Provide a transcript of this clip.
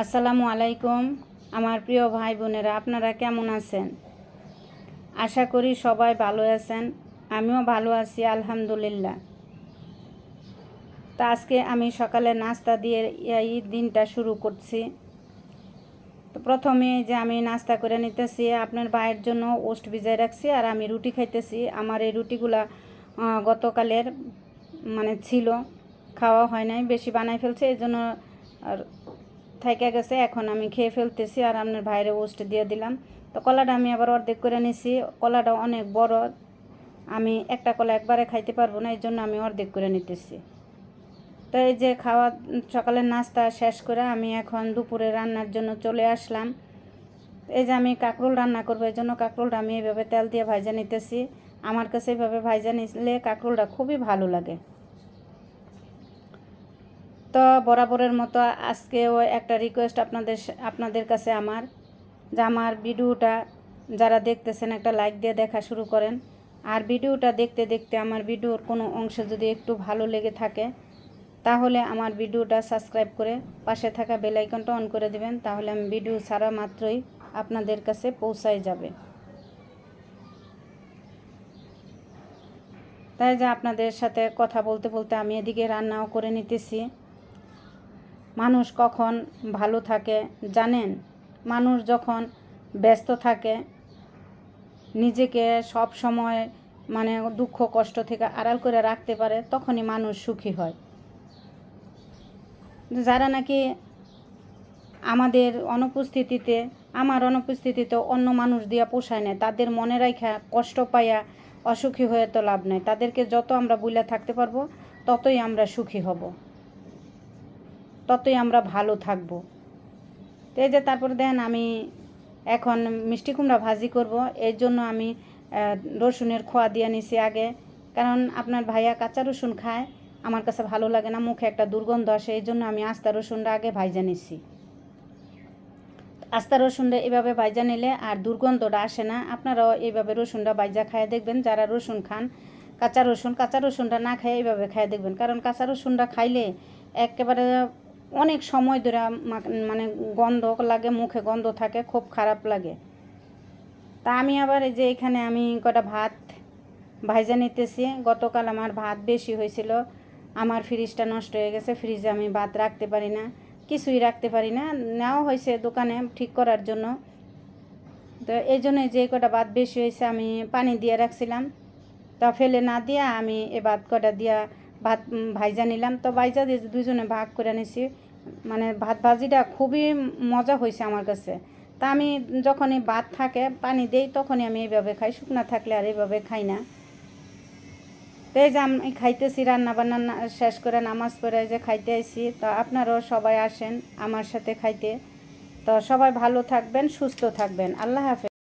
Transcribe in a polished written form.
আসসালামু আলাইকুম আমার প্রিয় ভাই বোনেরা, আপনারা কেমন আছেন? আশা করি সবাই ভালো আছেন। আমিও ভালো আছি আলহামদুলিল্লাহ। তো আজকে আমি সকালে নাস্তা দিয়ে এই দিনটা শুরু করছি। তো প্রথমে যে আমি নাস্তা করে নিতেছি, আপনার ভাইয়ের জন্য ওস্ট ভিজাই রাখছি আর আমি রুটি খাইতেছি। আমার এই রুটিগুলা গতকালের ছিল, খাওয়া হয় নাই, বেশি বানাই ফেলছে, এই জন্য থাইকা গেছে। এখন আমি খেয়ে ফেলতেছি আর আপনার ভাইরে ওস্ট দিয়ে দিলাম। তো কলাটা আমি আবার অর্ধেক করে নিছি। কলাটা অনেক বড়, আমি একটা কলা একবারে খাইতে পারবো না, এই জন্য আমি অর্ধেক করে নিতেছি। তো এই যে খাওয়া সকালের নাস্তা শেষ করে আমি এখন দুপুরে রান্নার জন্য চলে আসলাম। এই যে আমি কাঁকরোল রান্না করবো, এই জন্য কাঁকরোলটা আমি এইভাবে তেল দিয়ে ভাজা নিতেছি। আমার কাছে এইভাবে ভাজা নিলে কাঁকরোলটা খুবই ভালো লাগে। তো বরাবরের মতো আজকেও একটা রিকোয়েস্ট আপনাদের কাছে আমার, যে আমার ভিডিওটা যারা দেখতেছেন একটা লাইক দিয়ে দেখা শুরু করেন। আর ভিডিওটা দেখতে দেখতে আমার ভিডিওর কোনো অংশ যদি একটু ভালো লেগে থাকে তাহলে আমার ভিডিওটা সাবস্ক্রাইব করে পাশে থাকা বেল আইকনটা অন করে দিবেন, তাহলে আমি ভিডিও ছাড়া মাত্রই আপনাদের কাছে পৌঁছায় যাবে। তাই যে আপনাদের সাথে কথা বলতে বলতে আমি এদিকে রান্নাও করে নিতেছি। মানুষ কখন ভালো থাকে জানেন? মানুষ যখন ব্যস্ত থাকে, নিজেকে সব সময় দুঃখ কষ্ট থেকে আড়াল করে রাখতে পারে, তখনই মানুষ সুখী হয়। যারা নাকি আমার অনুপস্থিতিতে অন্য মানুষ দিয়া পোষায় নেয়, তাদের মনে রাখা কষ্ট পাইয়া অসুখী হয়ে তো লাভ নেই। তাদেরকে যত আমরা বুইলা থাকতে পারবো ততই আমরা সুখী হব, ততই আমরা ভালো থাকবো। তো এই যে তারপরে দেখেন আমি এখন মিষ্টি কুমড়া ভাজি করব, এর জন্য আমি রসুনের খোয়া দিয়ে নিছি আগে, কারণ আপনার ভাইয়া কাঁচা রসুন খায়, আমার কাছে ভালো লাগে না, মুখে একটা দুর্গন্ধ আসে, এই জন্য আমি আস্তা রসুনটা আগে ভাইজা নিছি। আস্তা রসুনটা এভাবে ভাইজা নিলে আর দুর্গন্ধটা আসে না। আপনারাও এইভাবে রসুনটা ভাইজা খায় দেখবেন, যারা রসুন খান, কাঁচা রসুনটা না খায় এইভাবে খায় দেখবেন, কারণ কাঁচা রসুনটা খাইলে একেবারে অনেক সময় ধরে গন্ধ লাগে, মুখে গন্ধ থাকে, খুব খারাপ লাগে। তা আমি আবার এই যে এখানে আমি কটা ভাত ভাইজা নিতেছি। গতকাল আমার ভাত বেশি হয়েছিল, আমার ফ্রিজটা নষ্ট হয়ে গেছে, ফ্রিজে আমি ভাত রাখতে পারি না, কিছুই রাখতে পারি না, নেওয়া হয়েছে দোকানে ঠিক করার জন্য। তো এই জন্য যে কটা ভাত বেশি হয়েছে আমি পানি দিয়ে রাখছিলাম, তা ফেলে না দিয়া আমি এ ভাত কটা দিয়া ভাত ভাইজা নিলাম। তো ভাইজা দিয়ে দুজনে ভাগ করে নিছি। ভাত ভাজিটা খুবই মজা হয়েছে আমার কাছে। তা আমি যখনই ভাত থাকে পানি দেই তখনই আমি এইভাবে খাই, শুকনা থাকলে আর এইভাবে খাই না। তো এই যে আমি খাইতেছি, রান্নাবান্না শেষ করে নামাজ পড়ে যে খাইতে আইছি। তো আপনারাও সবাই আসেন আমার সাথে খাইতে। তো সবাই ভালো থাকবেন, সুস্থ থাকবেন। আল্লাহ হাফেজ।